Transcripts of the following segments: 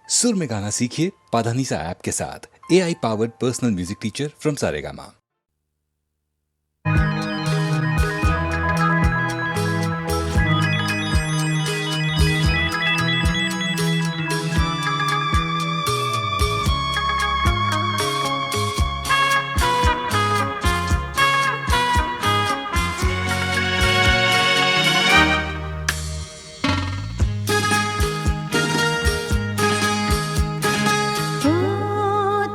सुर में गाना सीखिए पाधानीसा ऐप के साथ। AI powered personal music teacher from Saregama.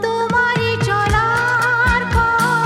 তোমারি চলার পথ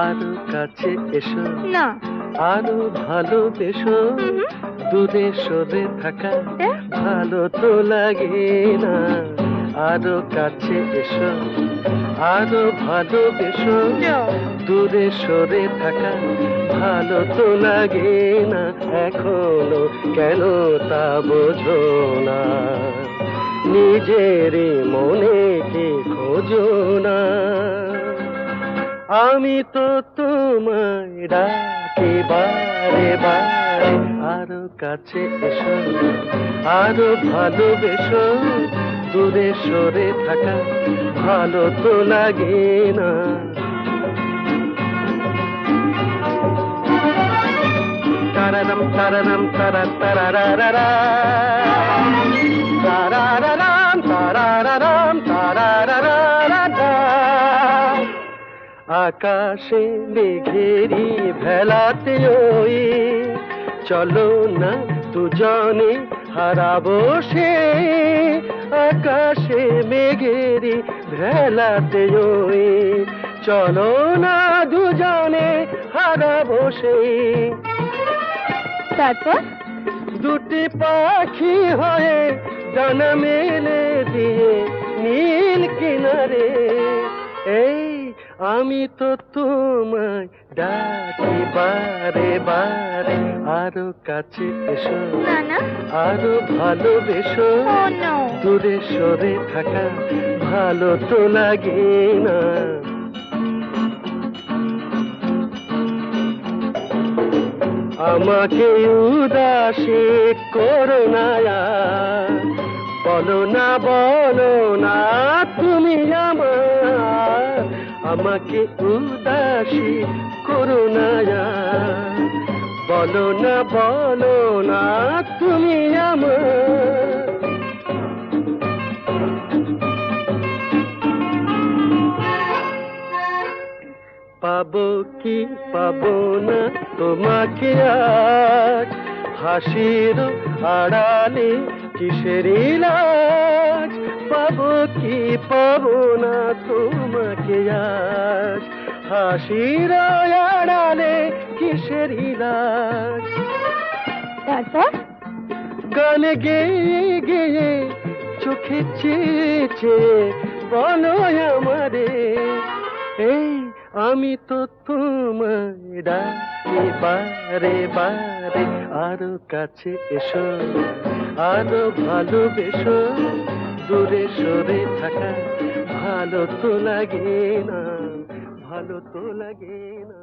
আরো কাছে এসো না আরো ভালোবেসো দূরে সরে থাকা ভালো তো লাগে না আরো কাছে এসো আরো ভালোবেসো দূরে সরে থাকা ভালো তো লাগে না এখনো কেন তা বোঝো না নিজের মনে কে খোঁজো না আমি তো তোমায় ডাকি বারে বারে আরো কাছে এসো আরো ভালোবেসো দূরে সরে থাকা ভালো তো লাগে না তারারাম তারারাম তারা তারারারা তারারারাম তারারারাম তারারারা আকাশে মেঘেরি ভেলাতে ওই চলো না দুজনে হারাবো সে আকাশে মেঘেরি ভেলাতে ওই চলো না দুজনে হারাবো সে তারপর দুটি পাখি হয়ে ডানা মেলে দিয়ে নীল কিনারে এই আমি তো তোমায় ডাকি বারে বারে আরো কাছে এসো না না আরো ভালোবেসো ও নো দূরে সরে থাকা ভালো তো লাগে না আমাকে উদাসী করো না বলো না তুমি আমার আমাকে উদাসী করো না বলো না তুমি আমার পাবো কি পাবো না তোমাকে আজ হাসির আড়ালে কিসের লাজ পাবো কি পাবো না তোমাকে আজ হাসির আড়ালে কিসের লাজ তারপর গান গেয়ে গেয়ে চোখে চেয়ে চেয়ে বলো আমারে এই আমি তো তোমায় ডাকি বারে বারে আরো কাছে এসো আরো ভালোবেসো দূরে সরে থাকা ভালো তো লাগে না ভালো তো লাগে না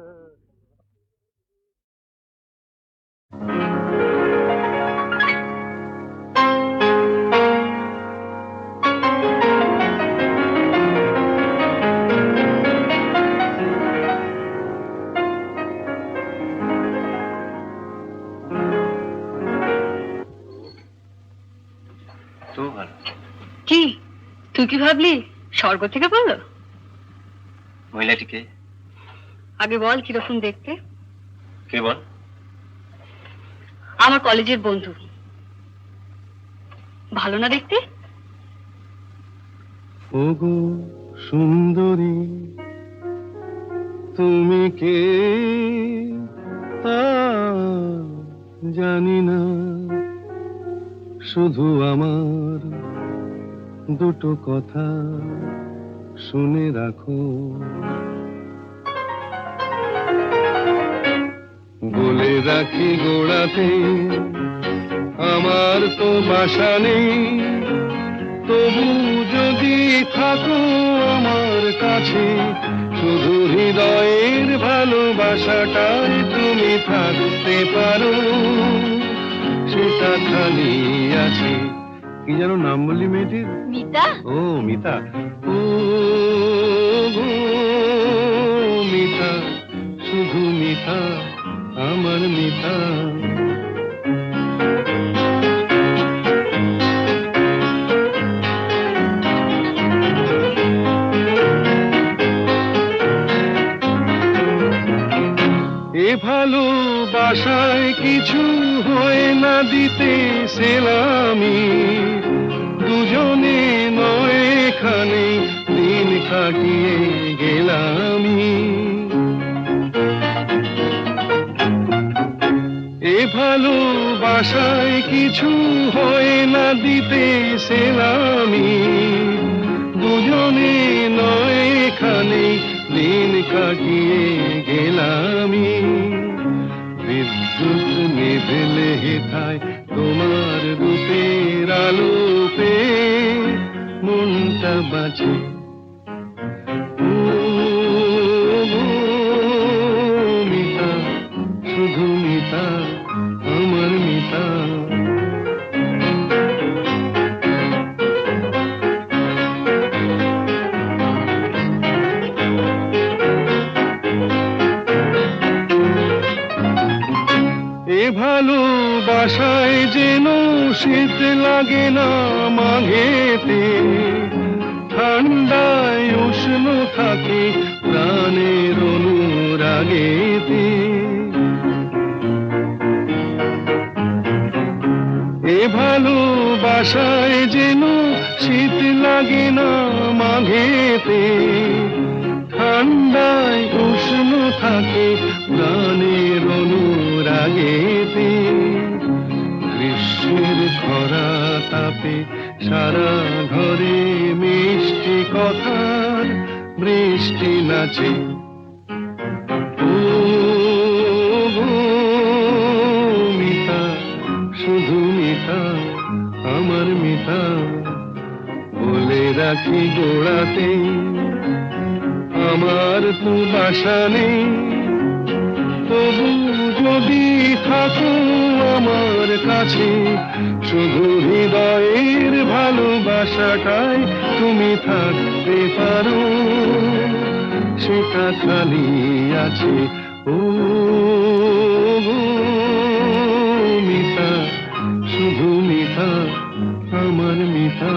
কি তুই কি ভাবলি স্বর্গ থেকে বললো মহিলাটিকে আগে বল কিরকম দেখতে কে বল আমার কলেজের বন্ধু ভালো না দেখতে ওগো সুন্দরী তুমি কে তা জানি না শুধু আমার দুটো কথা শুনে রাখো বলে রাখি গোড়াতে আমার তো বাসা নেই তবু যদি থাকো আমার কাছে শুধু হৃদয়ের ভালোবাসাটাই তুমি থাকতে পারো সেটা খালি আছে কি যেন নাম বললি মেয়েটির মিতা ও মিতা ও গো মিতা শুধু মিতা আমার মিতা এ ভালোবাসা বাসায় কিছু হয় না দিতে সেলামি, দুজনে নয় এখানে দিন কাটিয়ে গেলামি। এ ভালোবাসায় কিছু হয় না দিতে সেলামি, দুজনে নয় এখানে দিন কাটিয়ে গেলামি। বিদ্যুৎ নিভেলে হেথায় তোমার রূপের আলো পেয়ে মনটা বাঁচে। ও মিতা, শুধু মিতা, আমার মিতা। এ ভালোবাসায় যেন শীত লাগে না মাঘেতে, ঠান্ডায় উষ্ণ থাকে প্রাণের অনুরাগেতে। এ ভালোবাসায় যেন শীত লাগে না মাঘেতে, ঠান্ডায় উষ্ণ থাকে প্রাণের অনুরাগেতে। গ্রীষ্মের খরা তাপে সারা ঘরে মিষ্টি কথার বৃষ্টি নাচে। ও মিতা, শুধু মিতা, আমার মিতা। বলে রাখি গোড়াতে আমার তো বাসা নেই, তবু যদি থাকো আমার কাছে, শুধু হৃদয়ের ভালোবাসাটাই তুমি থাকতে পারো, সেটা খালি আছে। ও মিতা, শুধু মিতা, আমার মিতা।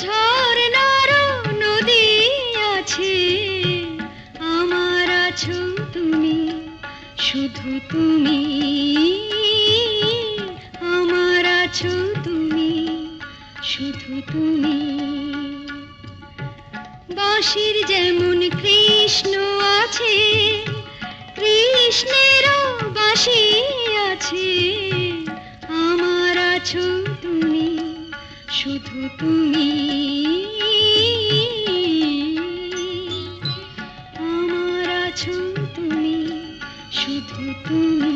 ঝর্ণার নদী আছে, আমার আছো তুমি, শুধু তুমি, আমার আছো তুমি, শুধু তুমি। বাঁশির যেমন কৃষ্ণ আছে, কৃষ্ণেরও বাঁশি আছে, আমার আছো তুমি, শুধু তুমি, আমার আছো তুমি, শুধু তুমি।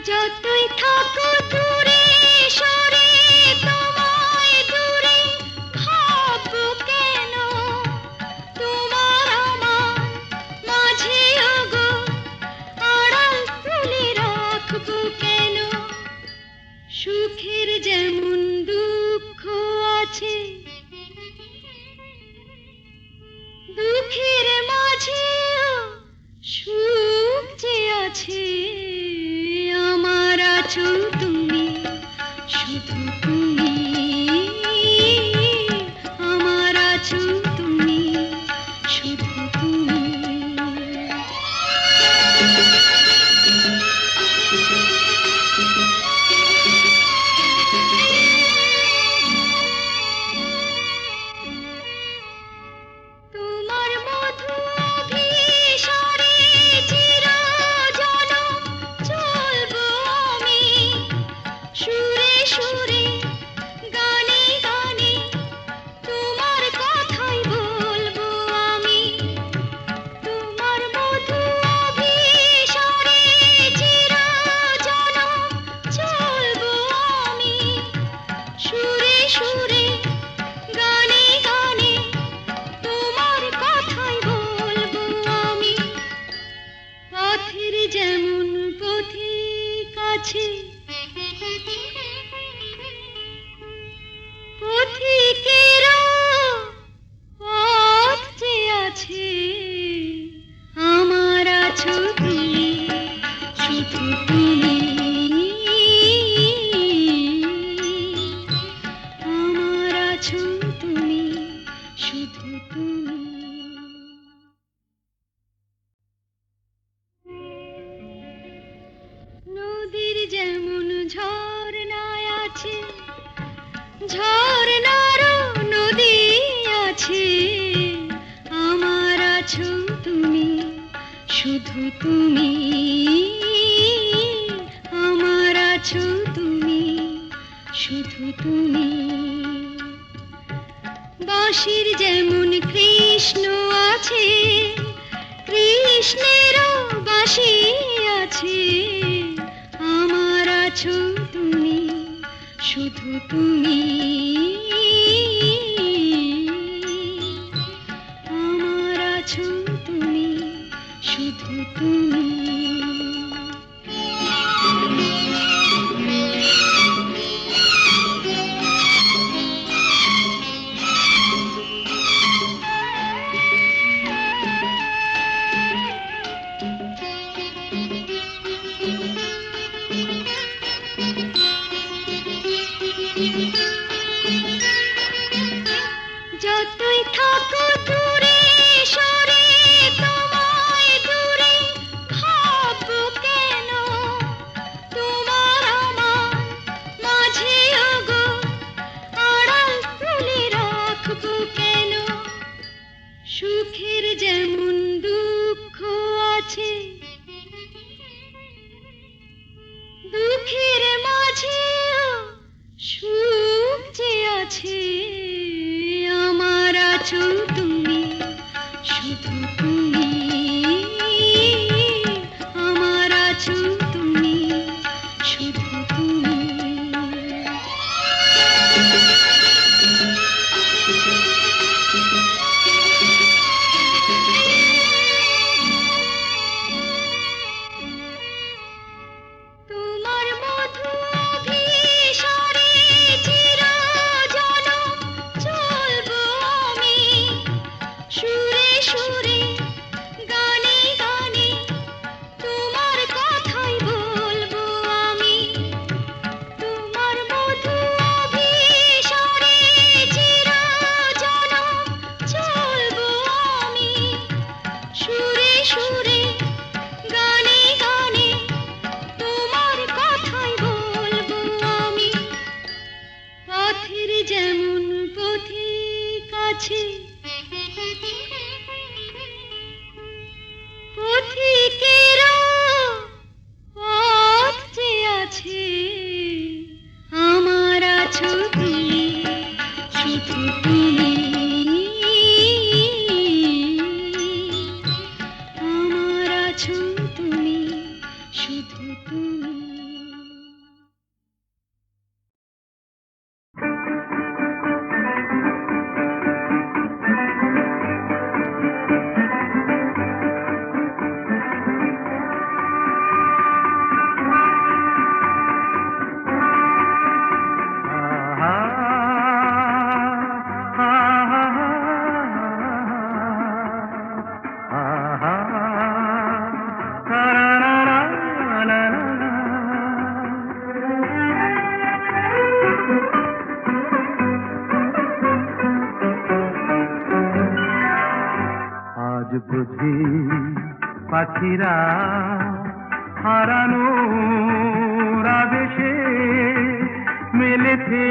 যতই থাকো দূরে সরে, তোমায় দূরে ভাববো কেন, তোমার আমার মাঝে ওগো আড়াল তুলে রাখবো কেন। সুখের যেমন দুঃখ আছে, দুঃখের মাঝেও সুখ যে আছে, আমার আছো তুমি, শুধু তুমি, আমার আছো তুমি, শুধু তুমি। তোমার মধু অভিসারে চিরজনম চলবো আমি, সুরে সুরে গানে গানে তোমার কথাই বলবো আমি। তোমার মধু অভিসারে চিরজনম চলবো আমি, সুরে সুরে গানে গানে তোমার কথাই বলবো আমি। পথের যেমন পথিক আছে, পথিকেরও পথ যে আছে, আমার আছো তুমি, শুধু তুমি, আমার আছো তুমি, শুধু তুমি। নদীর যেমন ঝর্ণায় আছে, ঝর্ণারও নদী আছে, আমার আছো তুমি, শুধু তুমি, আমার আছো তুমি, শুধু তুমি। বাঁশির যেমন কৃষ্ণ আছে, কৃষ্ণেরও বাঁশি আছে, আমার আছো তুমি, শুধু তুমি, আমার আছো তুমি, শুধু তুমি। যতই থাকো দূরে সরে, তোমায় দূরে ভাববো কেন, তোমার আমার মাঝে ওগো আড়াল তুলে রাখবো কেন। সুখের যেমন দুঃখ আছে, দুঃখের মাঝেও সুখ যে আছে, আমার আছো তুমি, শুধু তুমি, আমার আছো তুমি, শুধু তুমি। আছে পথিকেরা পথ যে আছে আমার আছো তুমি শুধু তুমি আমার আছো তুমি শুধু তুমি আজ বুঝি পাখিরা হারানো আবেশে মেলেছে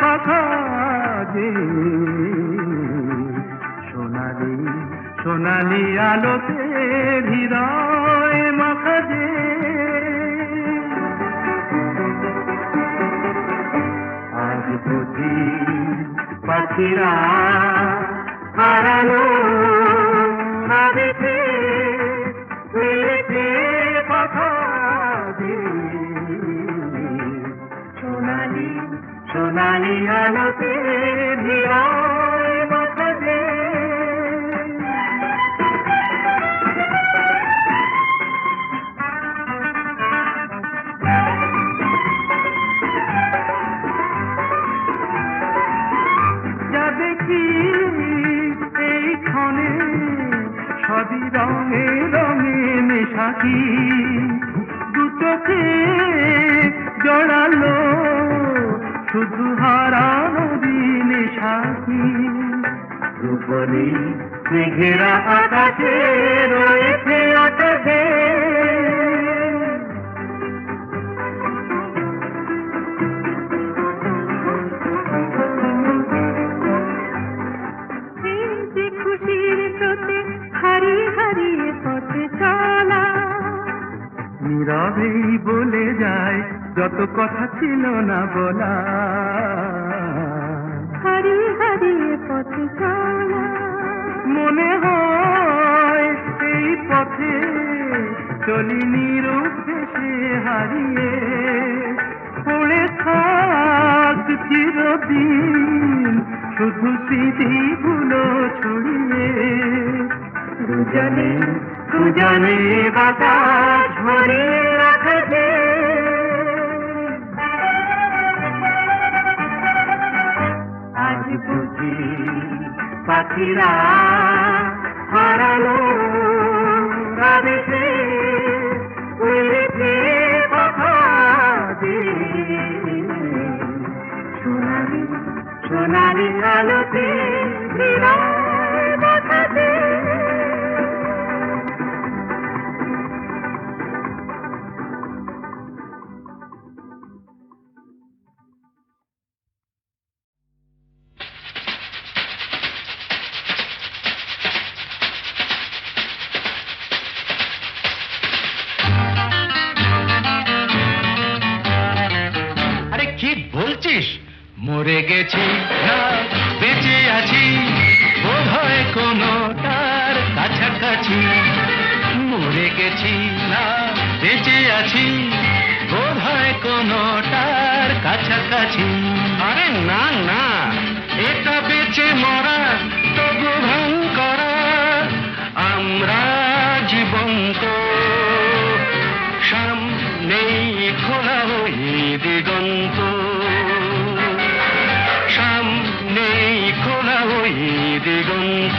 পাখা যে সোনালি সোনালি আলোতে হৃদয় মাখা যে আজ বুঝি পাখিরা হারানো আবেশে মেলেছে পাখা যে সোনালি সোনালি আলোতে হৃদয় মাখা যে যা দেখি এই ক্ষণে সবই রঙে রঙে মেশাকি দু চোখে জড়ালো শুধু হারানো দিনে সাথী রূপলি মেঘেরা আকাশে রয়েছে আকাশে খুশির স্রোতে হারিয়ে হারিয়ে পথে চলা নীরবেই বলে যায় যত কথা ছিল না বলা হারিয়ে হারিয়ে পথে চলা মনে হয় এই পথে চলি নিরুদ্দেশে হারিয়ে পড়ে থাক চিরদিন শুধু স্মৃতিগুলো ছড়িয়ে দুজনে দুজনে বাতাস ভরে রাখবে আজ বুঝি পাখিরা হারালো আবেশে উড়েছে পাখা যে সোনালি সোনালি আলোতে হৃদয় মাখা যে মরে গেছি না বেঁচে আছি বোধ হয় কোনো তার কাছাকাছি মরে গেছি না বেঁচে আছি বোধ হয় কোনো তার কাছাকাছি আরে না না এটা বেঁচে মরা তবু ভাঙ করা আমরা জীবন্ত সামনেই খোলা ওই দিগন্ত সামনেই খোলা ওই দিগন্ত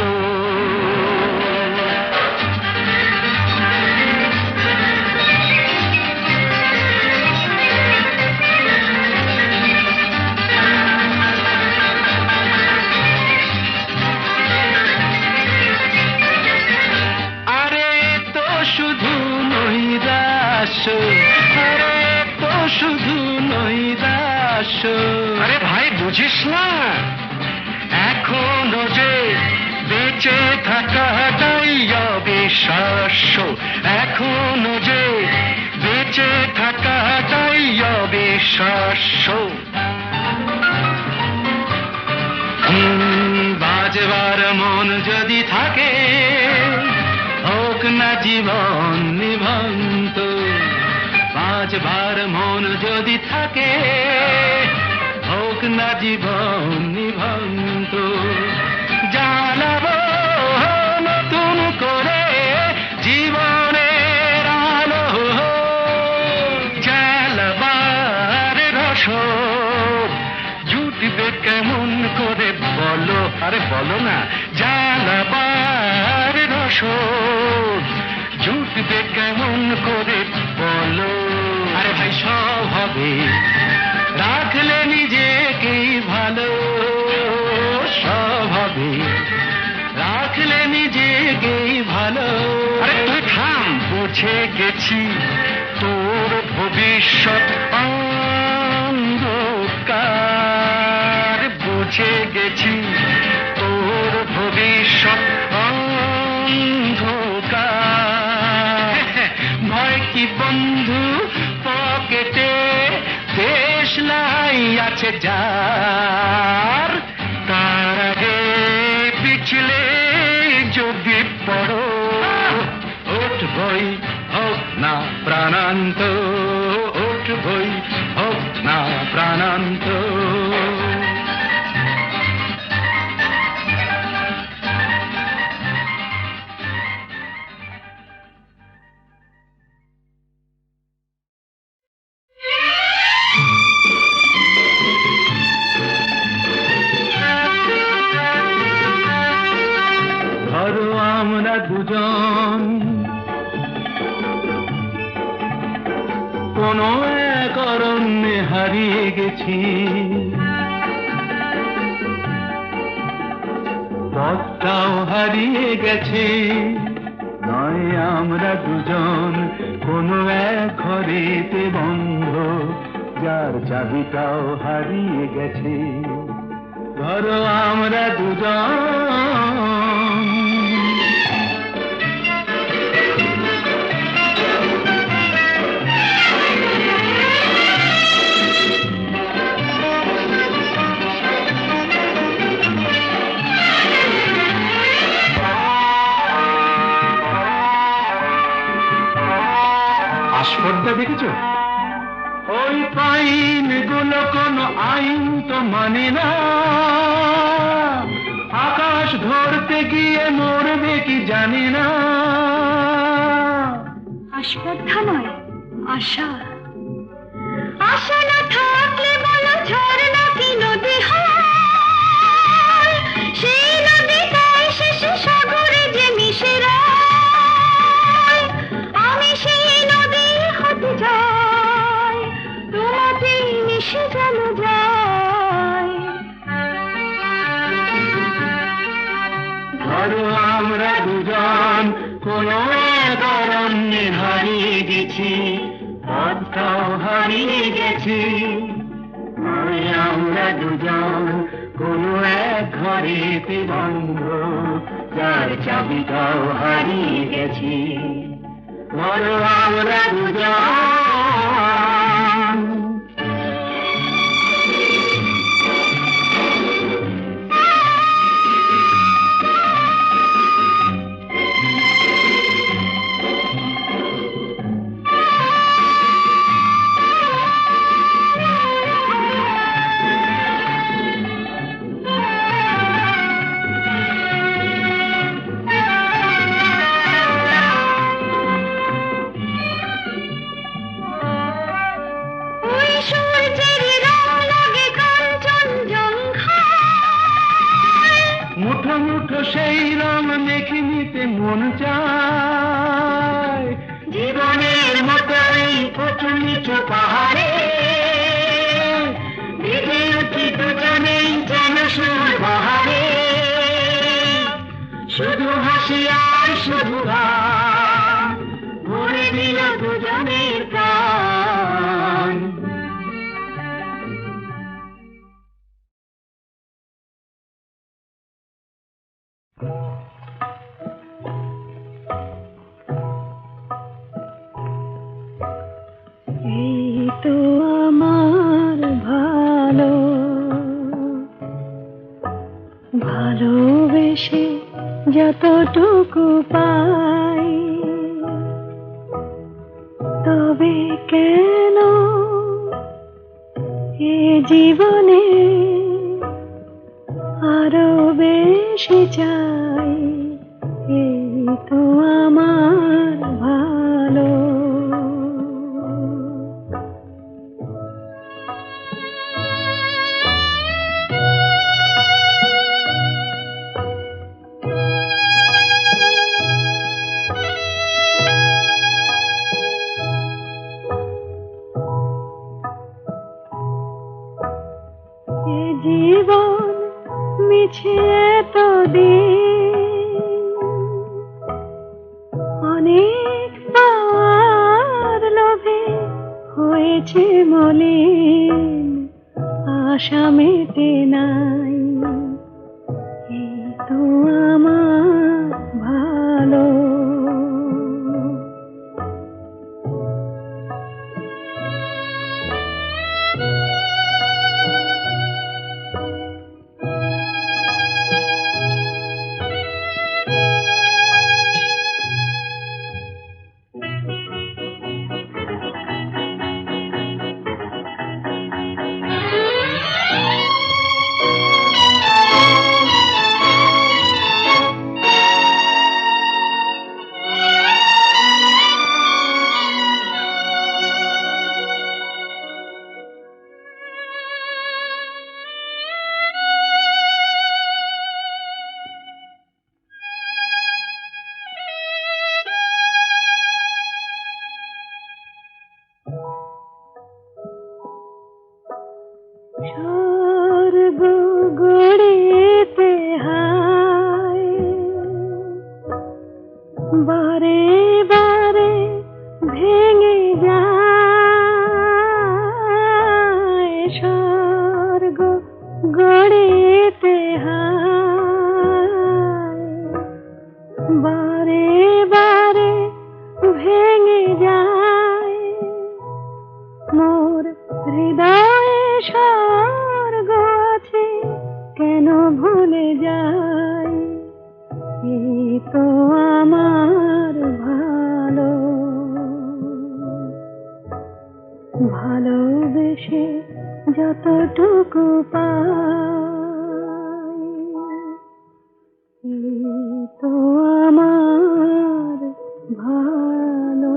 আরে তো শুধু নৈরাশ্য আরে তো শুধু নৈরাশ্য আরে ভাই বুঝিস না এখনো যে অবিশ্বাস্য এখনো যে বেঁচে থাকাটাই অবিশ্বাস্য। বাজবার মন যদি থাকে হোক না জীবন নিভন্ত, বাজবার মন যদি থাকে হোক না জীবন নিভন্ত। জ্বালাবো নতুন করে জীবনের আলো, জ্বালাবার রসদ জুটবে কেমন করে বলো, আরে বলো না। জ্বালাবার রসদ জুটবে কেমন করে বলো। আরে ভাই সব হবে রাখলে নিজেকেই ভালো, সব হবে রাখলে নিজেকেই ভালো। আরে তুই থাম, বুঝে গেছি তোর ভবিষ্যৎ অন্ধকার, বুঝে গেছি তোর ভবিষ্যৎ অন্ধকার। ভয় কি বন্ধু পকেটে, দেশলাই আছে যার, তার আগে পিছলে যদি পড়ো উঠবই হোক না প্রাণান্ত, উঠবই হোক না প্রাণান্ত। ধরো আমরা দুজন কোনো এক অরণ্যে হারিয়ে গেছি, পথটাও হারিয়ে গেছে। নয় আমরা দুজন কোনো এক ঘরেতে বন্ধ, যার চাবিটাও হারিয়ে গেছে। ধরো আমরা দুজন আস্পর্ধা দেখেছো? ওই পাইন গুলো কোনো আইন তো মানে না, আকাশ ধরতে গিয়ে মরবে কি জানি না। আস্পর্ধা নয়, আশা। আশা না থাকলে বলো ঝর্ণা কি নদী হয়, সেই নদীটাই শেষে সাগরে যে মিশে রয়। আমি সেই নদী হতে যাই, তোমাতে মিশে যেন যায়। ধরো আমরা দুজন কোনো এক অরণ্যে হারিয়ে গেছি, পথটাও হারিয়ে গেছি। নয় আমরা দুজন কোনো এক ঘরেতে বন্ধ, যার চাবিটাও হারিয়ে গেছি। ধরো আমরা দুজন মুঠো মুঠো সেই রং মেখে নিতে মন চায়, জীবনের মতো এই উঁচু নিচু পাহাড়ে ভিজে উঠি দুজনেই যেন সুর বাহারে। শুধু হাসি আর শুধু গান ভরে দিল দুজনের প্রাণ। ভালোবেসে যতটুকু পাই, তবে কেন এ জীবনে আরো বেশি চাই, এই তো আমার ভালো। এ জীবন মিছে তো দিন, অনেক পাওয়ার লোভে হয়েছে মলিন, আশা মেটে নাই, এই তো আমার ভালো। স্বর্গ গড়িতে হায়, বারে বারে ভেঙে যায়, স্বর্গ গড়িতে হায়, বারে বারে ভেঙে যায়, মোর হৃদয়ে স্বর্গ আছে কেন ভুলে যাই, এই তো আমার ভালো। ভালোবেসে যতটুকু পাই, এই তো আমার ভালো।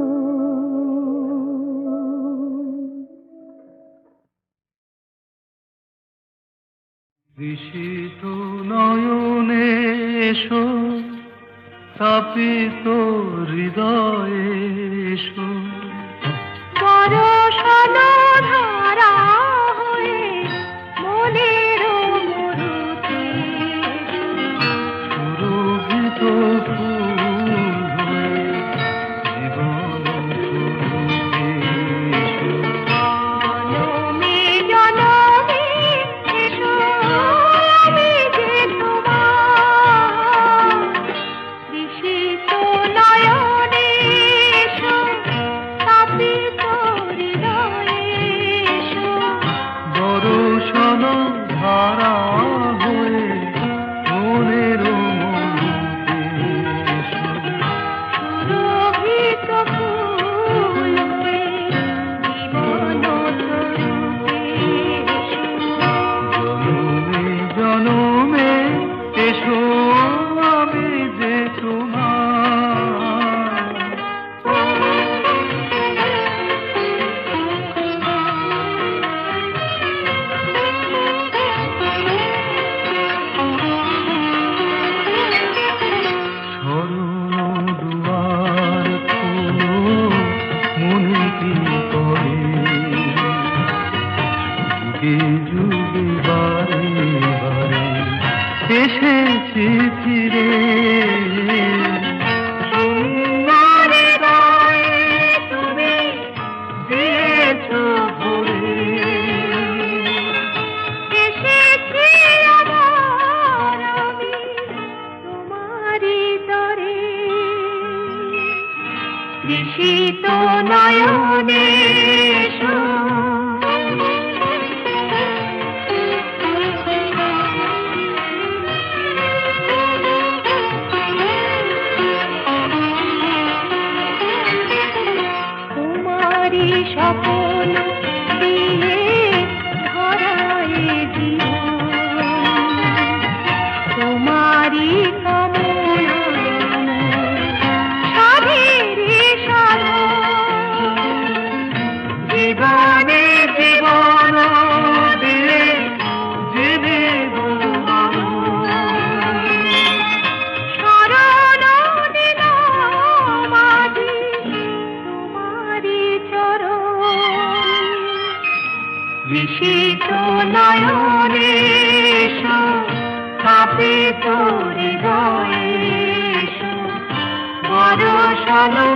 বিশিত নয়নে এসো, তাপিত হৃদয়ে এসো, বরষণ ধারা হয়ে মনের মরুতে সুরভিত ফুল হয়ে জীবন সুরভি এসো। জনমে জনমে এসো, আমি যে তোমার বিশিত নয়নে এসো, তাপিত হৃদয়ে এসো, বরষণ ধারা হয়ে মনের মরুতে এসো। সুরভিত ফুল হয়ে জীবন তরুতে এসো। জনমে জনমে এসো, আমি যে তোমার শরণ দুয়ার খোলো, মনে কি করে যুগে যুগে বারে বারে এসেছি ফিরে। সুন্দর হৃদয়ে তুমি দিয়েছো ভরে, এসেছি আবার আমি তোমারই তরে, তৃষিত নয়নে এসো। ভালো